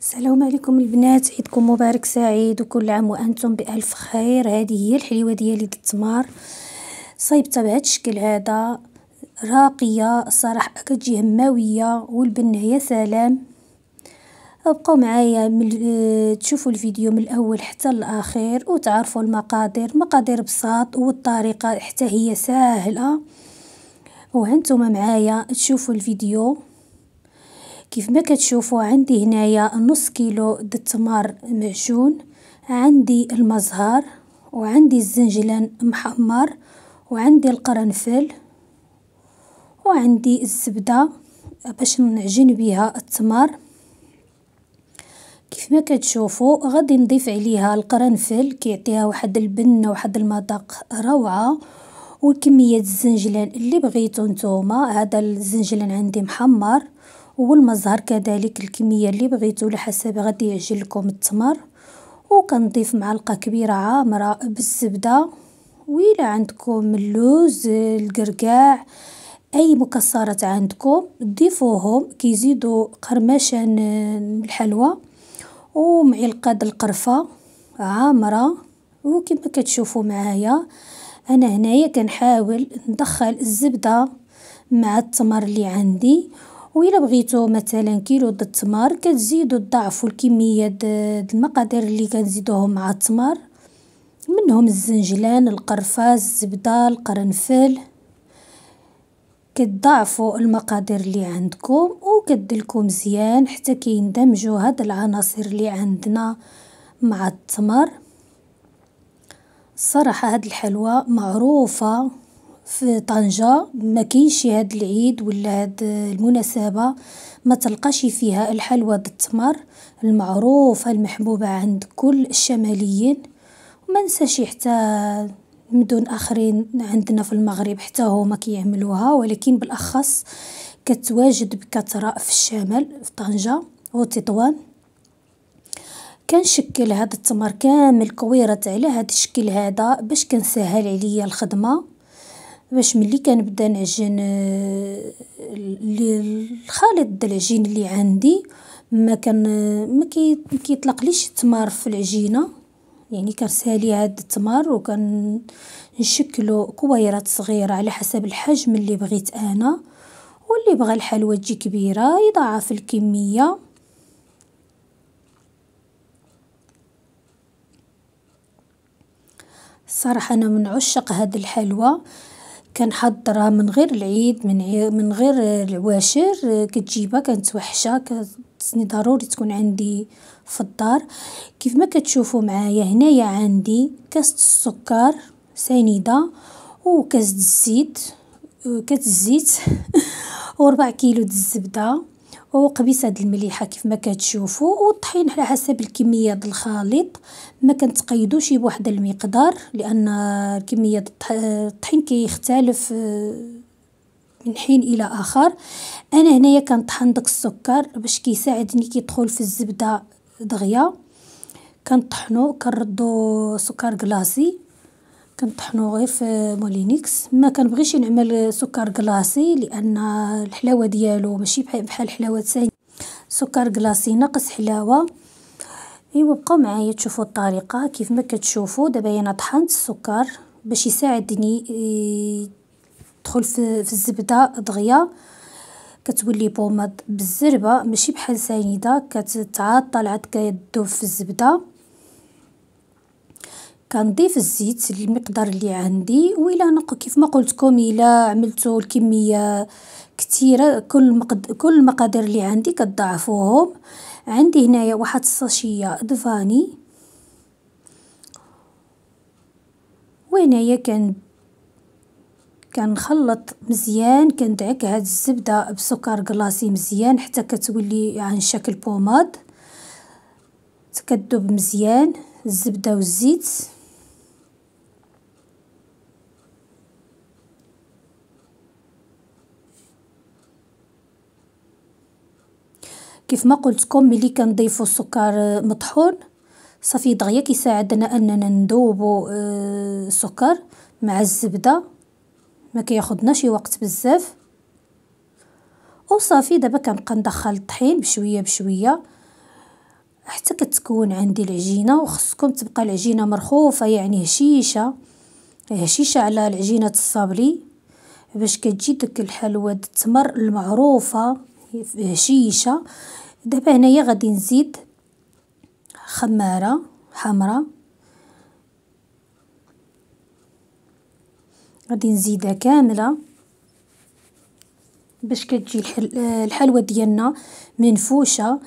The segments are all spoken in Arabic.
السلام عليكم البنات، عيدكم مبارك سعيد وكل عام وانتم بالف خير. هذه هي الحليوه ديالي د التمر، صايبتها بهذا الشكل هذا، راقيه الصراحه، كتجي هماويه والبنه يا سلام. ابقوا معايا تشوفوا الفيديو من الاول حتى الاخير وتعرفوا المقادير بساط، والطريقه حتى هي سهله. وهانتم معايا تشوفوا الفيديو. كيف ما كتشوفوا عندي هنايا نص كيلو د التمر معجون، عندي المزهر، وعندي الزنجلان محمر، وعندي القرنفل، وعندي الزبدة باش نعجن بها التمر. كيف ما كتشوفوا غادي نضيف عليها القرنفل، كيعطيها واحد البنة واحد المذاق روعة. وكمية الزنجلان اللي بغيتو نتوما، هذا الزنجلان عندي محمر، والمزهر كذلك الكمية اللي بغيتو على حسب غادي يعجن لكم التمر. وكنضيف معلقة كبيرة عامرة بالزبدة، وإلا عندكم اللوز القرقاع اي مكسرات عندكم ضيفوهم، كيزيدوا قرمشان الحلوى. ومعلقة د القرفة عامرة. وكما كتشوفوا معايا انا هنايا كنحاول ندخل الزبدة مع التمر اللي عندي. وإلا بغيتو مثلا كيلو د التمر كتزيدوا تضاعفوا الكمية د المقادير اللي كنزيدوهم مع التمر، منهم الزنجلان، القرفة، الزبدة، القرنفل. كتضاعفوا المقادير اللي عندكم وكدلكوا مزيان حتى كيندمجوا هاد العناصر اللي عندنا مع التمر. الصراحة هاد الحلوى معروفة في طنجة، ما كاينش هاد العيد ولا هاد المناسبة ما تلقاش فيها الحلوى د التمر المعروفة المحبوبة عند كل الشماليين. وما نساش حتى مدن اخرين عندنا في المغرب حتى هما كيعملوها، ولكن بالاخص كتواجد بكثرة في الشمال في طنجة وتطوان. كنشكل هذا التمر كامل كويرات على هذا الشكل هذا باش كنسهل عليا الخدمه، باش ملي كنبدا نعجن الخليط د العجين اللي عندي ما كيطلقليش التمر في العجينه. يعني كنسالي هاد التمر وكنشكلو كويرات صغيره على حسب الحجم اللي بغيت انا، واللي بغى الحلوى تجي كبيره يضاعف الكميه. الصراحه انا من عشاق هاد الحلوى، كنحضرها من غير العيد، من غير العواشر كتجيبها كنتوحشها، كتسني ضروري تكون عندي في الدار. كيف ما كتشوفوا معايا هنايا عندي كاس السكر سنيده، وكاس الزيت كاس الزيت و4 كيلو د الزبده، وقبيصه د المليحه كيف ما كتشوفوا، والطحين على حسب الكميه د الخليط. ما كنتقيدوش بواحد المقدار لان كميه الطحين كيختلف من حين الى اخر. انا هنايا كنطحن داك السكر باش كيساعدني كيدخل في الزبده دغيا. كنطحنو كنردو سكر كلاصي، كنطحنو غير في مولينيكس. ما كنبغيش نعمل سكر كلاصي لان الحلاوه ديالو ماشي بحال حلاوه ثاني، سكر كلاصي ناقص حلاوه. ايوا بقاو معايا تشوفوا الطريقه. كيف ما كتشوفوا دابا انا طحنت السكر باش يساعدني يدخل في الزبده دغيا، كتولي بوماد بالزربه ماشي بحال سنيده كتتعاطل عاد كتذوب في الزبده. كنضيف الزيت المقدار اللي عندي، وإلا كيف ما قلت لكم الا عملتوا الكميه كثيره كل المقادير اللي عندي كتضاعفوهم. عندي هنايا واحد الساشيه دفاني، وهنايا كنخلط مزيان، كندعك هاد الزبده بسكر كلاصي مزيان حتى كتولي عن شكل بوماد، كتذوب مزيان الزبده والزيت. كيف ما قلت لكم ملي كنضيفوا السكر مطحون صافي دغيا كيساعدنا اننا نذوبوا السكر مع الزبده، ما كياخذناش وقت بزاف. وصافي دابا كنبقى ندخل الطحين بشويه بشويه حتى كتكون عندي العجينة. وخصكم تبقى العجينة مرخوفة يعني هشيشة على العجينة الصابلي باش كتجي ديك الحلوى التمر المعروفة هشيشة. دابا هنايا غادي نزيد خمارة حمراء، غادي نزيدها كاملة باش كتجي الحلوى ديالنا منفوشة.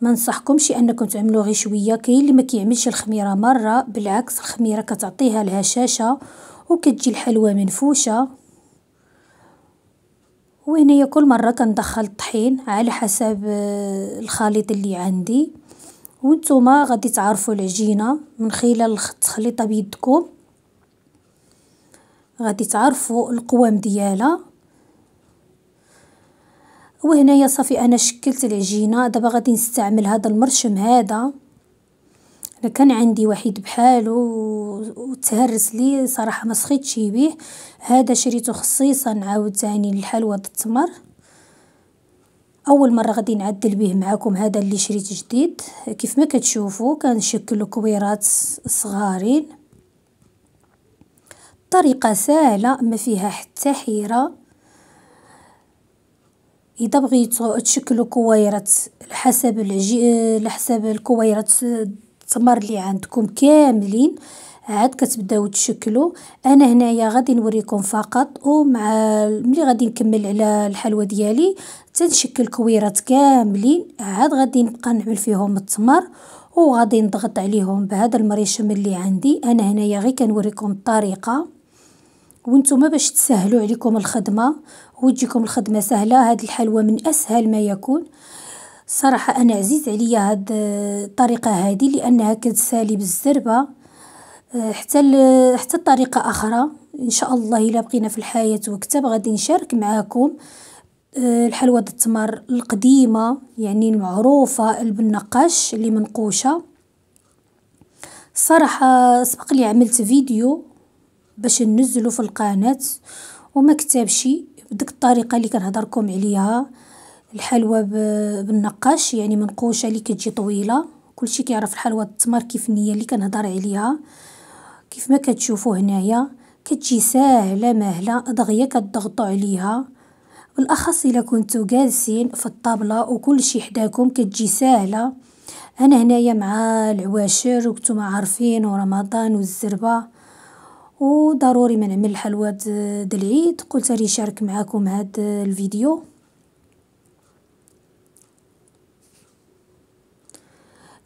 ما ننصحكمش انكم تعملوا غير شويه، كاين اللي ما كيعملش الخميره مره، بالعكس الخميره كتعطيها الهشاشه وكتجي الحلوى منفوشه. وهنايا كل مره كندخل الطحين على حسب الخليط اللي عندي، وانتوما غادي تعرفوا العجينه من خلال التخليطه بيدكم، غادي تعرفوا القوام ديالها. وهنايا صافي انا شكلت العجينه. دابا غادي نستعمل هذا المرشم هذا، انا كان عندي واحد بحالو وتهرس لي صراحه ما سخيتش بيه. هذا شريته خصيصا عاوتاني للحلوى التمر. اول مره غادي نعدل به معكم هذا اللي شريت جديد. كيف ما كتشوفوا كنشكلوا كويرات صغارين، طريقه سهله ما فيها حتى حيره. اذا بغيتوا تشكلوا كويرات لحسب الكويرات التمر اللي عندكم كاملين عاد كتبداو تشكلوا. انا هنايا غادي نوريكم فقط، ومع ملي غادي نكمل على الحلوى ديالي تنشكل كويرات كاملين عاد غادي نبقى نعمل فيهم التمر وغادي نضغط عليهم بهذا المريشم اللي عندي. انا هنايا غير كنوريكم الطريقه وانتم باش تسهلوا عليكم الخدمه وتجيكم الخدمه سهله. هذه الحلوى من اسهل ما يكون صراحه. انا عزيز عليا هاد الطريقه هذه لانها كتسالي بالزربه. حتى طريقه اخرى ان شاء الله الا بقينا في الحياه وكتب غادي نشارك معاكم الحلوى التمر القديمه يعني المعروفه بالنقاش اللي منقوشه. صراحه سبق لي عملت فيديو باش ننزله في القناه وما كتبش بديك الطريقه اللي كنهضركم عليها. الحلوى بالنقاش يعني منقوشه اللي كتجي طويله. كلشي كيعرف الحلوى التمر كيف النيه اللي كنهضر عليها. كيف ما كتشوفوا هنايا كتجي ساهله ماهله دغيا كتضغطوا عليها، بالاخص الا كنتو جالسين في الطابله وكلشي حداكم كتجي ساهله. انا هنايا مع العواشر وكنتم عارفين ورمضان والزربه وضروري ما نعمل الحلوى د العيد، قلت راني نشارك معكم هذا الفيديو.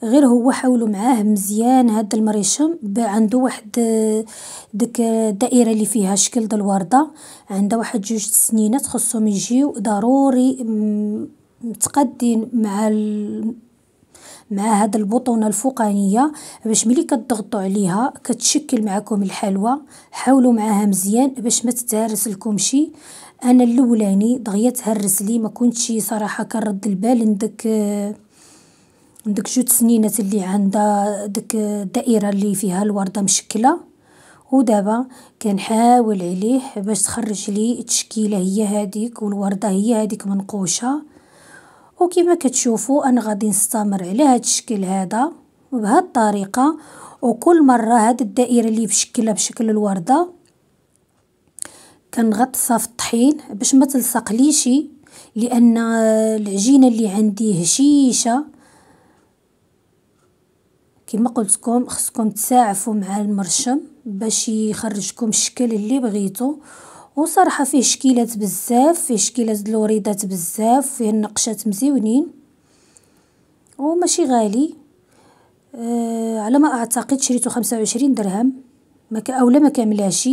غير هو حاولوا معاه مزيان هذا المريشم عنده واحد ديك الدائره اللي فيها شكل د الورده، عنده واحد 2 سنينات خصهم يجيو ضروري متقادين مع هاد البطونه الفوقانيه باش ملي كتضغطوا عليها كتشكل معكم الحلوى. حاولوا معاها مزيان باش ما تتهرس لكمش. انا الاولاني دغيا تهرس لي ما كنتش صراحه كنرد البال عندك 2 سنينات اللي عندها ديك الدائره اللي فيها الورده مشكله. ودابا كنحاول عليه باش تخرج لي التشكيله هي هذيك والورده هي هذيك منقوشه. وكما كتشوفوا انا غادي نستمر على هذا الشكل هذا وبهذه الطريقه. وكل مره هذه الدائره اللي بشكلها بشكل الورده كنغطسها في الطحين باش ما تلصقليش، لان العجينه اللي عندي هشيشه. كما قلت لكم خصكم تساعفوا مع المرشم باش يخرجكم الشكل اللي بغيتو. وصراحه فيه شكيلات بزاف، فيه شكيلات الوريدات بزاف، فيه النقشات مزيونين وماشي غالي. على ما اعتقد شريته 25 درهم اولا ما كاملاش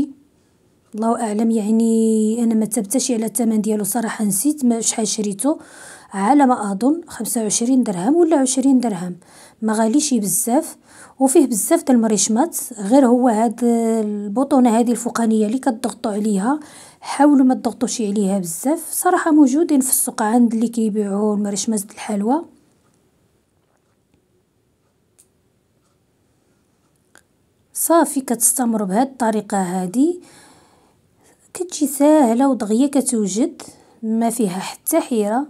الله اعلم. يعني انا ما تبتش على الثمن ديالو صراحه، نسيت شحال شريته. على ما اظن 25 درهم ولا 20 درهم، ما غاليش بزاف. وفيه بزاف د المريشمات. غير هو هاد البطونه هذه الفوقانيه اللي كتضغطوا عليها حاولوا ما تضغطوش عليها بزاف. صراحه موجودين في السوق عند اللي كيبيعوا المريشمات د الحلوى. صافي كتستمروا بهذه الطريقه هذه كتجي ساهله ودغيا كتوجد ما فيها حتى حيره.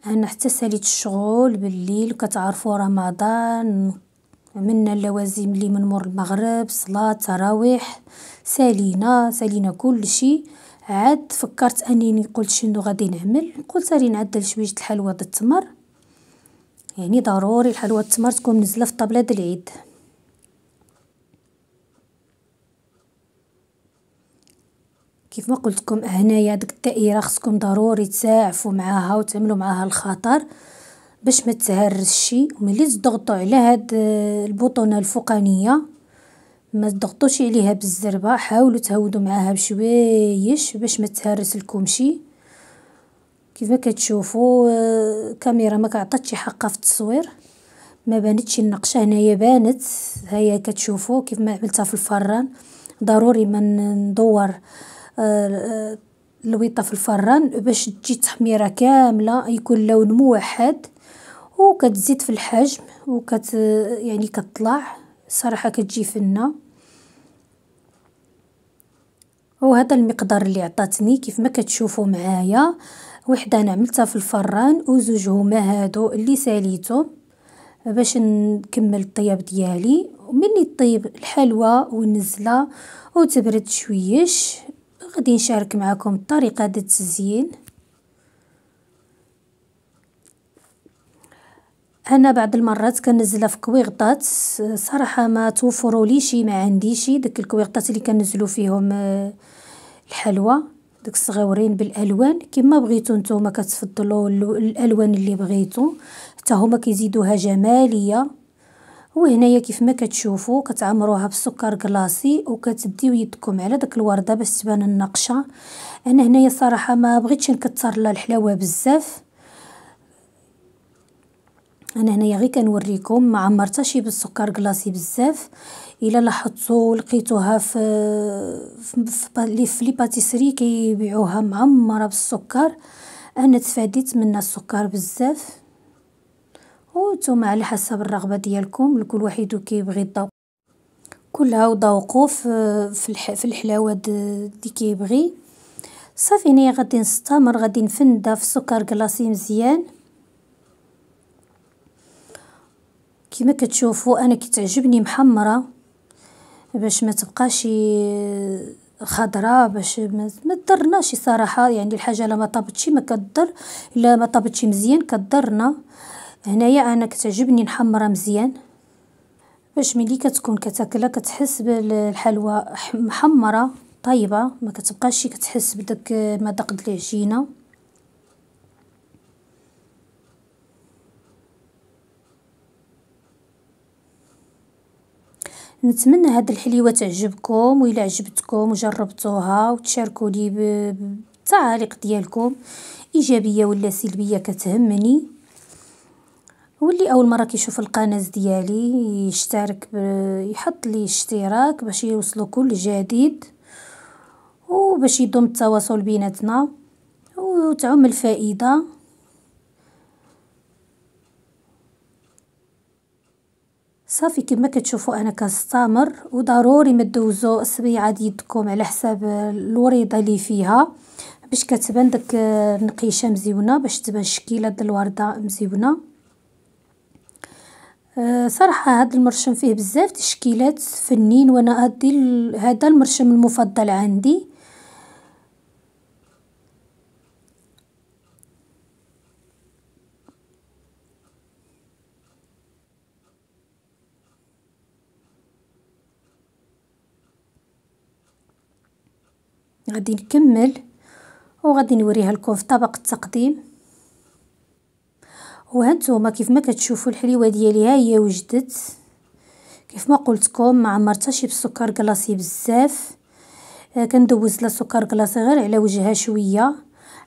انا حتى ساليت الشغل بالليل، وكتعرفوا رمضان عملنا اللوازم اللي من مور المغرب، صلاة تراويح، سالينا كل شيء. عاد فكرت انني قلت شنو غادي نعمل، قلت راني نعدل شويه الحلوى د التمر، يعني ضروري الحلوى التمر تكون منزله في الطابله د العيد. كيف ما قلت لكم هنايا ديك الدائره خصكم ضروري تساعفوا معاها وتعملوا معاها الخطر باش ما تهرسش. وملي تضغطوا على هاد البطونه الفوقانيه ما تضغطوش عليها بالزربه، حاولوا تهودوا معاها بشويش باش ما تهرس لكمش. كيف ما كتشوفوا الكاميرا ما كعطاتش حقها في التصوير، ما بانتش النقشه، هنايا بانت. هيا كتشوفوا كيف ما عملتها في الفران. ضروري ما ندور الويطه في الفران باش تجي تحميره كامله، يكون لون موحد، وكتزيد في الحجم يعني كتطلع صراحه كتجي فنه. وهذا المقدار اللي عطاتني كيف ما كتشوفوا معايا. وحده انا عملتها في الفران، وزوج هما هادو اللي ساليتهم باش نكمل الطياب ديالي. ومني طيب الحلوى ونزله وتبرد شويش، غادي نشارك معكم الطريقه ديال التزيين. انا بعض المرات كنزلها في كويغطات، صراحه ما توفروليش، ما عنديش داك الكويغطات اللي كنزلوا فيهم الحلوى داك الصغيورين بالالوان. كما بغيتو نتوما كتفضلوا الالوان اللي بغيتو، حتى هما كيزيدوها جماليه. وهنايا كيف ما كتشوفوا كتعمروها بالسكر كلاصي، وكتديو يدكم على داك الورده باش تبان النقشه. انا هنايا صراحه ما بغيتش نكثر لها الحلاوه بزاف، انا هنايا غير كنوريكم، ما عمرتهاش بالسكر كلاصي بزاف. الا لاحظتوا لقيتوها في لي باتيسري كيبيعوها معمره بالسكر، انا تفاديت من السكر بزاف. وانتم على حسب الرغبه ديالكم، كل واحد كيبغي الذوق، كلها وذوقوا في الحلاوه اللي كيبغي. صافي هنايا غادي نستمر، غادي نفندها في السكر كلاصي مزيان. كما كتشوفوا انا كتعجبني محمره باش ما تبقاش خضراء، باش ما تضرناش صراحه. يعني الحاجه لا ما طابتش ما كتضر، الا ما طابتش مزيان كتضرنا. هنايا انا كتعجبني نحمرها مزيان باش ملي كتكون كتاكلها كتحس بالحلوى محمره طيبه، ما كتبقاش كتحس بداك مذاق د العجينه. نتمنى هاد الحليوه تعجبكم، وإلا عجبتكم وجربتوها وتشاركوا لي بالتعاليق ديالكم ايجابيه ولا سلبيه كتهمني. واللي اول مره كيشوف القناه ديالي يشترك يحط لي اشتراك باش يوصلوا كل جديد، وباش يدوم التواصل بيناتنا وتعم الفائده. صافي كما كتشوفوا انا كنستمر، وضروري ما دوزوا الصبيعه ديالكم على حساب الوريضه اللي فيها باش كتبان داك النقيشه مزيونه، باش تبان الشكيله د الورده مزيونه. صراحه هذا المرشم فيه بزاف تشكيلات فنين، وانا هذا المرشم المفضل عندي. غادي نكمل وغادي نوريها لكم في طبق التقديم. وهانتوما كيف ما كتشوفوا الحليوه ديالي ها هي وجدت. كيف ما قلتكم ما عمرتهاش بالسكر كلاصي بزاف، كندوز لها سكر كلاصي غير على وجهها شويه،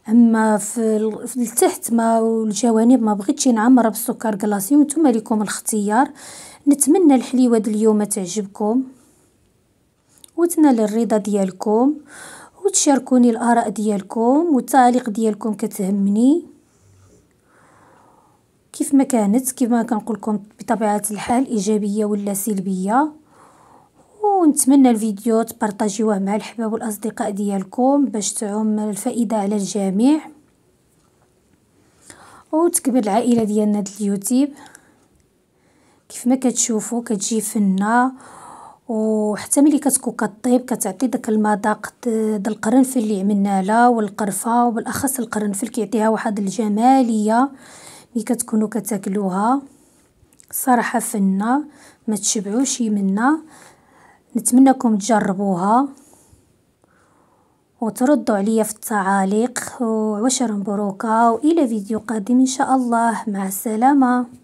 اما في التحت ما والجوانب ما بغيتش نعمرها بالسكر كلاصي. وانتم لكم الاختيار. نتمنى الحليوه ديال اليوم تعجبكم وتنال الرضا ديالكم، وتشاركوني الاراء ديالكم والتعليق ديالكم كتهمني كيف ما كانت. كما كنقول لكم بطبيعه الحال ايجابيه ولا سلبيه. ونتمنى الفيديو تبارطاجيوه مع الحباب والاصدقاء ديالكم باش تعم الفائده على الجميع. وتكبر العائلة ديالنا د اليوتيوب. كيف ما كتشوفوا كتجي فنة، وحتى ملي كتكون كطيب كتعطي داك المذاق د القرنفل اللي عملنا لها والقرفة، وبالاخص القرنفل كيعطيها واحد الجمالية ملي كتكونوا كتاكلوها. صراحة فنة ما تشبعوش منها. نتمنىكم تجربوها وتردوا عليا في التعاليق، وعواشر مبروكة، والى فيديو قادم ان شاء الله. مع السلامة.